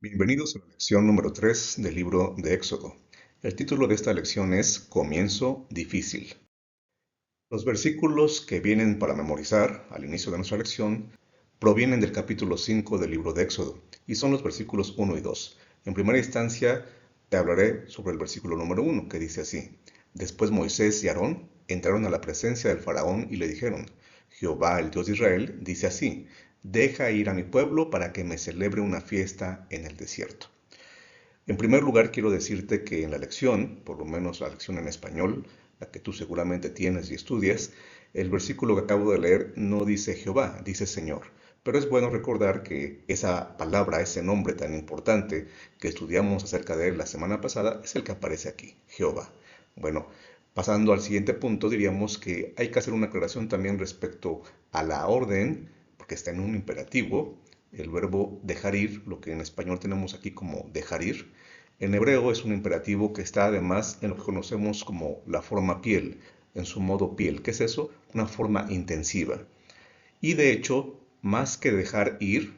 Bienvenidos a la lección número 3 del libro de Éxodo. El título de esta lección es Comienzo difícil. Los versículos que vienen para memorizar al inicio de nuestra lección provienen del capítulo 5 del libro de Éxodo y son los versículos 1 y 2. En primera instancia te hablaré sobre el versículo número 1 que dice así: Después Moisés y Aarón entraron a la presencia del faraón y le dijeron: Jehová, el Dios de Israel, dice así: Deja ir a mi pueblo para que me celebre una fiesta en el desierto. En primer lugar, quiero decirte que en la lección, por lo menos la lección en español, la que tú seguramente tienes y estudias, el versículo que acabo de leer no dice Jehová, dice Señor. Pero es bueno recordar que esa palabra, ese nombre tan importante que estudiamos acerca de él la semana pasada, es el que aparece aquí, Jehová. Bueno, pasando al siguiente punto, diríamos que hay que hacer una aclaración también respecto a la orden, porque está en un imperativo, el verbo dejar ir, lo que en español tenemos aquí como dejar ir. En hebreo es un imperativo que está además en lo que conocemos como la forma piel, en su modo piel. ¿Qué es eso? Una forma intensiva. Y de hecho, más que dejar ir,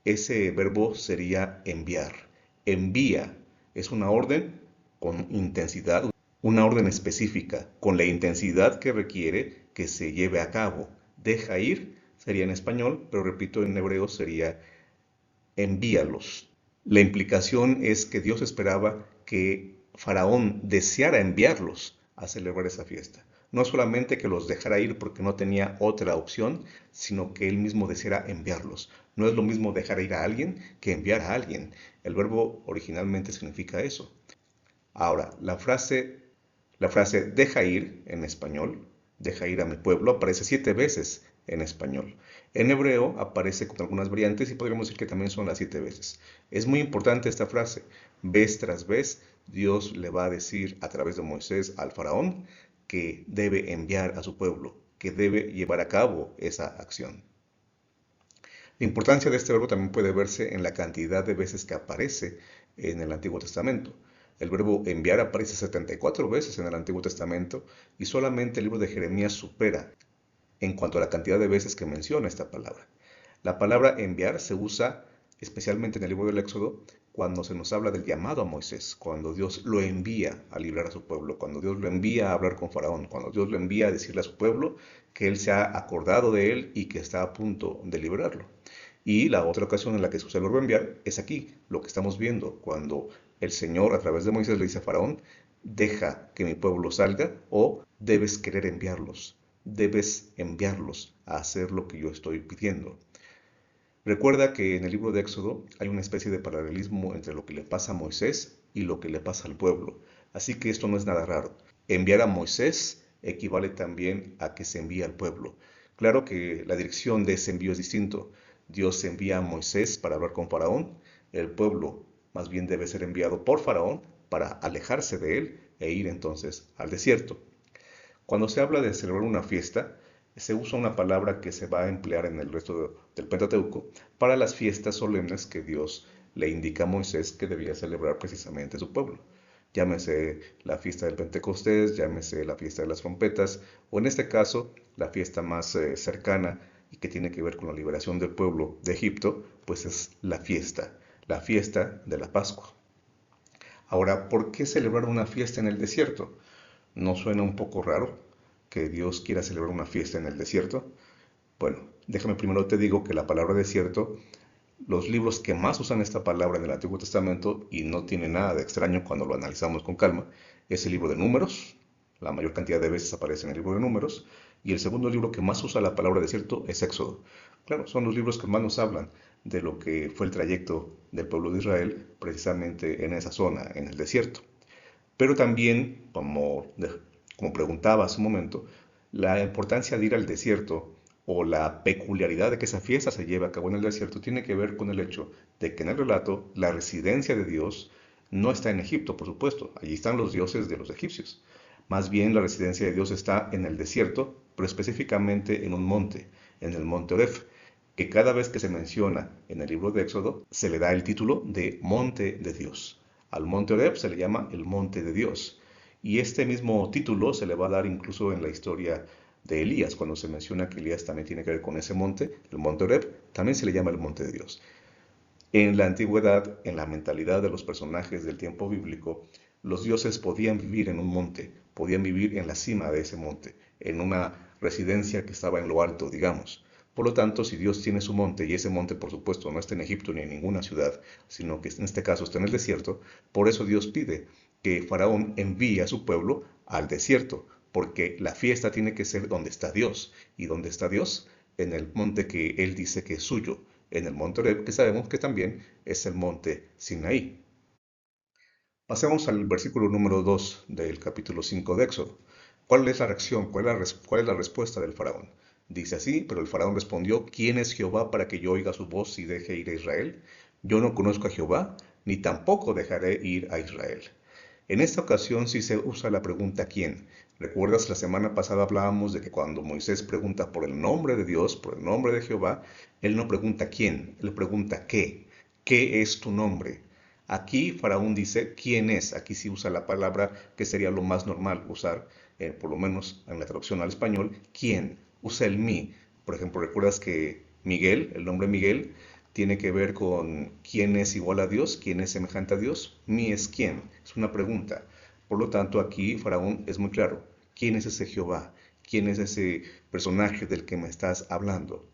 ese verbo sería enviar. Envía es una orden con intensidad, una orden específica, con la intensidad que requiere que se lleve a cabo. Deja ir sería en español, pero repito, en hebreo sería envíalos. La implicación es que Dios esperaba que Faraón deseara enviarlos a celebrar esa fiesta. No solamente que los dejara ir porque no tenía otra opción, sino que él mismo deseara enviarlos. No es lo mismo dejar ir a alguien que enviar a alguien. El verbo originalmente significa eso. Ahora, la frase deja ir en español, deja ir a mi pueblo, aparece 7 veces en español. En hebreo aparece con algunas variantes y podríamos decir que también son las 7 veces. Es muy importante esta frase. Vez tras vez, Dios le va a decir a través de Moisés al faraón que debe enviar a su pueblo, que debe llevar a cabo esa acción. La importancia de este verbo también puede verse en la cantidad de veces que aparece en el Antiguo Testamento. El verbo enviar aparece 74 veces en el Antiguo Testamento y solamente el libro de Jeremías supera en cuanto a la cantidad de veces que menciona esta palabra. La palabra enviar se usa especialmente en el libro del Éxodo cuando se nos habla del llamado a Moisés, cuando Dios lo envía a librar a su pueblo, cuando Dios lo envía a hablar con Faraón, cuando Dios lo envía a decirle a su pueblo que él se ha acordado de él y que está a punto de liberarlo. Y la otra ocasión en la que se usa el verbo enviar es aquí, lo que estamos viendo, cuando el Señor a través de Moisés le dice a Faraón: deja que mi pueblo salga o debes querer enviarlos, debes enviarlos a hacer lo que yo estoy pidiendo. Recuerda que en el libro de Éxodo hay una especie de paralelismo entre lo que le pasa a Moisés y lo que le pasa al pueblo. Así que esto no es nada raro. Enviar a Moisés equivale también a que se envía al pueblo. Claro que la dirección de ese envío es distinto. Dios envía a Moisés para hablar con Faraón. El pueblo más bien debe ser enviado por Faraón para alejarse de él e ir entonces al desierto. Cuando se habla de celebrar una fiesta, se usa una palabra que se va a emplear en el resto del Pentateuco para las fiestas solemnes que Dios le indica a Moisés que debía celebrar precisamente su pueblo. Llámese la fiesta del Pentecostés, llámese la fiesta de las trompetas, o en este caso, la fiesta más cercana y que tiene que ver con la liberación del pueblo de Egipto, pues es la fiesta de la Pascua. Ahora, ¿por qué celebrar una fiesta en el desierto? ¿No suena un poco raro que Dios quiera celebrar una fiesta en el desierto? Bueno, déjame primero te digo que la palabra desierto, los libros que más usan esta palabra en el Antiguo Testamento, y no tiene nada de extraño cuando lo analizamos con calma, es el libro de Números. La mayor cantidad de veces aparece en el libro de Números. Y el segundo libro que más usa la palabra desierto es Éxodo. Claro, son los libros que más nos hablan de lo que fue el trayecto del pueblo de Israel precisamente en esa zona, en el desierto. Pero también, como preguntaba hace un momento, la importancia de ir al desierto o la peculiaridad de que esa fiesta se lleve a cabo en el desierto tiene que ver con el hecho de que en el relato la residencia de Dios no está en Egipto, por supuesto, allí están los dioses de los egipcios. Más bien la residencia de Dios está en el desierto, pero específicamente en un monte, en el monte Oreb, que cada vez que se menciona en el libro de Éxodo se le da el título de monte de Dios. Al monte Oreb se le llama el monte de Dios. Y este mismo título se le va a dar incluso en la historia de Elías, cuando se menciona que Elías también tiene que ver con ese monte, el monte Oreb, también se le llama el monte de Dios. En la antigüedad, en la mentalidad de los personajes del tiempo bíblico, los dioses podían vivir en un monte, podían vivir en la cima de ese monte, en una residencia que estaba en lo alto, digamos. Por lo tanto, si Dios tiene su monte, y ese monte por supuesto no está en Egipto ni en ninguna ciudad, sino que en este caso está en el desierto, por eso Dios pide que Faraón envíe a su pueblo al desierto, porque la fiesta tiene que ser donde está Dios. ¿Y dónde está Dios? En el monte que él dice que es suyo, en el monte Oreb, que sabemos que también es el monte Sinaí. Pasemos al versículo número 2 del capítulo 5 de Éxodo. ¿Cuál es la reacción? ¿Cuál es la respuesta del faraón? Dice así, pero el faraón respondió, ¿quién es Jehová para que yo oiga su voz y deje ir a Israel? Yo no conozco a Jehová, ni tampoco dejaré ir a Israel. En esta ocasión sí se usa la pregunta ¿quién? ¿Recuerdas? La semana pasada hablábamos de que cuando Moisés pregunta por el nombre de Dios, por el nombre de Jehová, él no pregunta quién, él pregunta qué. ¿Qué es tu nombre? Aquí Faraón dice quién es. Aquí sí usa la palabra que sería lo más normal usar, por lo menos en la traducción al español, quién. Usa el mí. Por ejemplo, ¿recuerdas que Miguel, el nombre Miguel, tiene que ver con quién es igual a Dios, quién es semejante a Dios? Mí es quién. Es una pregunta. Por lo tanto, aquí Faraón es muy claro. ¿Quién es ese Jehová? ¿Quién es ese personaje del que me estás hablando?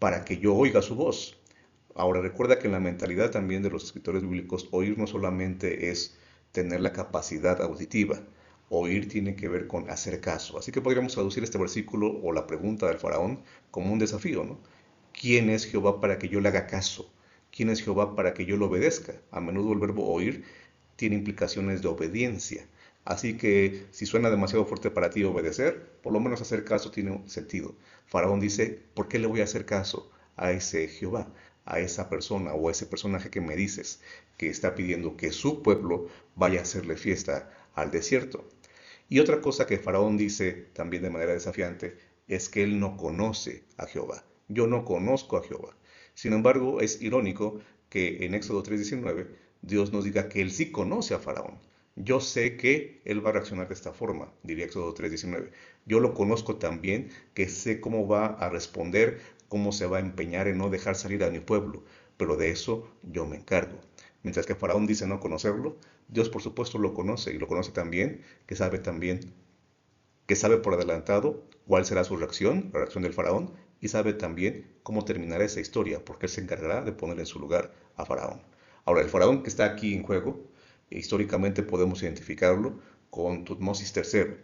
Para que yo oiga su voz. Ahora recuerda que en la mentalidad también de los escritores bíblicos, oír no solamente es tener la capacidad auditiva, oír tiene que ver con hacer caso. Así que podríamos traducir este versículo o la pregunta del faraón como un desafío, ¿no? ¿Quién es Jehová para que yo le haga caso? ¿Quién es Jehová para que yo lo obedezca? A menudo el verbo oír tiene implicaciones de obediencia. Así que si suena demasiado fuerte para ti obedecer, por lo menos hacer caso tiene un sentido. Faraón dice, ¿por qué le voy a hacer caso a ese Jehová, a esa persona o a ese personaje que me dices que está pidiendo que su pueblo vaya a hacerle fiesta al desierto? Y otra cosa que Faraón dice también de manera desafiante es que él no conoce a Jehová. Yo no conozco a Jehová. Sin embargo, es irónico que en Éxodo 3:19 Dios nos diga que él sí conoce a Faraón. Yo sé que él va a reaccionar de esta forma, diría Éxodo 3:19. Yo lo conozco también, que sé cómo va a responder, cómo se va a empeñar en no dejar salir a mi pueblo, pero de eso yo me encargo. Mientras que Faraón dice no conocerlo, Dios por supuesto lo conoce y lo conoce también, que sabe por adelantado cuál será su reacción, la reacción del faraón, y sabe también cómo terminará esa historia, porque él se encargará de poner en su lugar a Faraón. Ahora, el faraón que está aquí en juego, históricamente podemos identificarlo con Tutmosis III.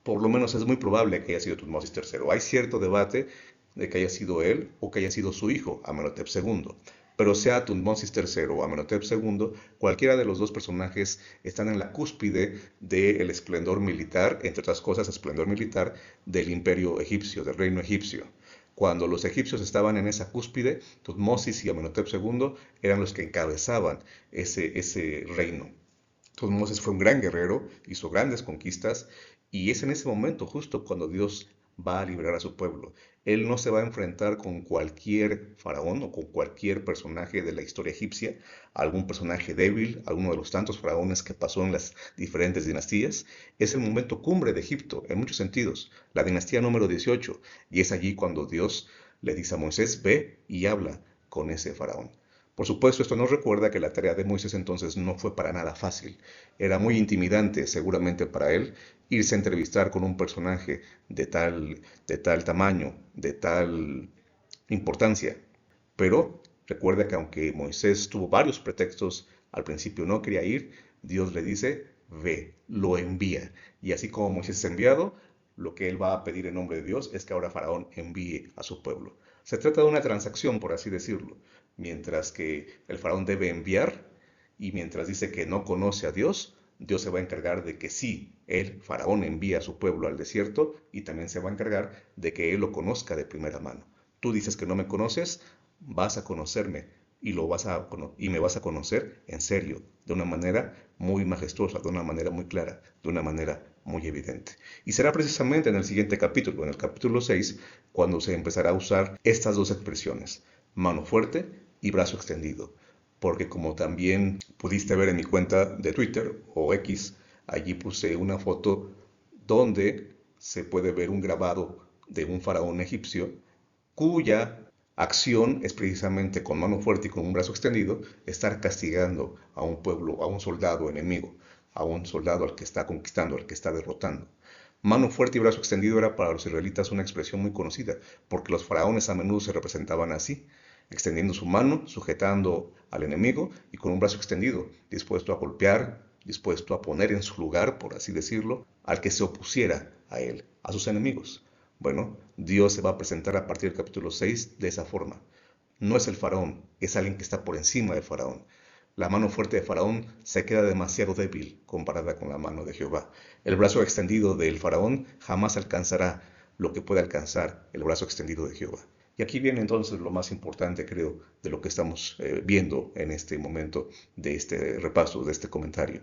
Por lo menos es muy probable que haya sido Tutmosis III. Hay cierto debate de que haya sido él o que haya sido su hijo, Amenhotep II. Pero sea Tutmosis III o Amenhotep II, cualquiera de los dos personajes están en la cúspide del esplendor militar, entre otras cosas, esplendor militar del imperio egipcio, del reino egipcio. Cuando los egipcios estaban en esa cúspide, Tutmosis y Amenhotep II eran los que encabezaban ese reino. Tutmosis fue un gran guerrero, hizo grandes conquistas y es en ese momento justo cuando Dios va a liberar a su pueblo. Él no se va a enfrentar con cualquier faraón o con cualquier personaje de la historia egipcia, algún personaje débil, alguno de los tantos faraones que pasó en las diferentes dinastías. Es el momento cumbre de Egipto en muchos sentidos, la dinastía número 18, y es allí cuando Dios le dice a Moisés, ve y habla con ese faraón. Por supuesto, esto nos recuerda que la tarea de Moisés entonces no fue para nada fácil. Era muy intimidante, seguramente para él, irse a entrevistar con un personaje de tal tamaño, de tal importancia. Pero recuerda que aunque Moisés tuvo varios pretextos, al principio no quería ir, Dios le dice, ve, lo envía. Y así como Moisés es enviado, lo que él va a pedir en nombre de Dios es que ahora Faraón envíe a su pueblo. Se trata de una transacción, por así decirlo. Mientras que el faraón debe enviar y mientras dice que no conoce a Dios, Dios se va a encargar de que sí, el faraón envía a su pueblo al desierto y también se va a encargar de que él lo conozca de primera mano. Tú dices que no me conoces, vas a conocerme y me vas a conocer en serio, de una manera muy majestuosa, de una manera muy clara, de una manera muy evidente. Y será precisamente en el siguiente capítulo, en el capítulo 6, cuando se empezará a usar estas dos expresiones, mano fuerte y brazo extendido. Porque como también pudiste ver en mi cuenta de Twitter o X, allí puse una foto donde se puede ver un grabado de un faraón egipcio cuya Acción es precisamente con mano fuerte y con un brazo extendido estar castigando a un pueblo, a un soldado enemigo, a un soldado al que está conquistando, al que está derrotando. Mano fuerte y brazo extendido era para los israelitas una expresión muy conocida, porque los faraones a menudo se representaban así, extendiendo su mano, sujetando al enemigo y con un brazo extendido, dispuesto a golpear, dispuesto a poner en su lugar, por así decirlo, al que se opusiera a él, a sus enemigos. Bueno, Dios se va a presentar a partir del capítulo 6 de esa forma. No es el faraón, es alguien que está por encima del faraón. La mano fuerte de Faraón se queda demasiado débil comparada con la mano de Jehová. El brazo extendido del Faraón jamás alcanzará lo que puede alcanzar el brazo extendido de Jehová. Y aquí viene entonces lo más importante, creo, de lo que estamos viendo en este momento de este repaso, de este comentario.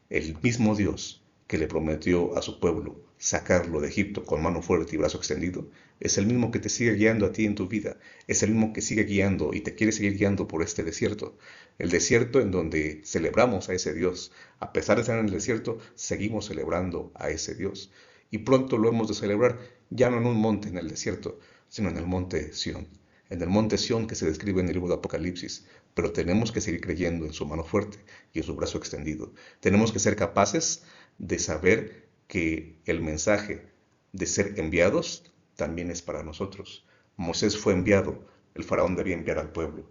El mismo Dios que le prometió a su pueblo sacarlo de Egipto con mano fuerte y brazo extendido, es el mismo que te sigue guiando a ti en tu vida, es el mismo que sigue guiando y te quiere seguir guiando por este desierto. El desierto en donde celebramos a ese Dios. A pesar de estar en el desierto, seguimos celebrando a ese Dios. Y pronto lo hemos de celebrar, ya no en un monte en el desierto, sino en el monte Sión. En el monte Sión que se describe en el libro de Apocalipsis, pero tenemos que seguir creyendo en su mano fuerte y en su brazo extendido. Tenemos que ser capaces de saber que el mensaje de ser enviados también es para nosotros. Moisés fue enviado, el faraón debía enviar al pueblo.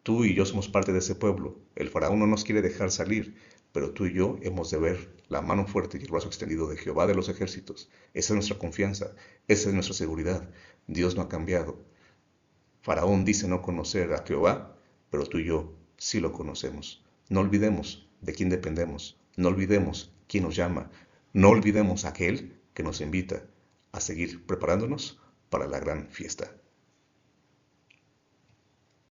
Tú y yo somos parte de ese pueblo. El faraón no nos quiere dejar salir, pero tú y yo hemos de ver la mano fuerte y el brazo extendido de Jehová de los ejércitos. Esa es nuestra confianza, esa es nuestra seguridad. Dios no ha cambiado. Faraón dice no conocer a Jehová, pero tú y yo sí lo conocemos. No olvidemos de quién dependemos, no olvidemos quién nos llama, no olvidemos a aquel que nos invita a seguir preparándonos para la gran fiesta.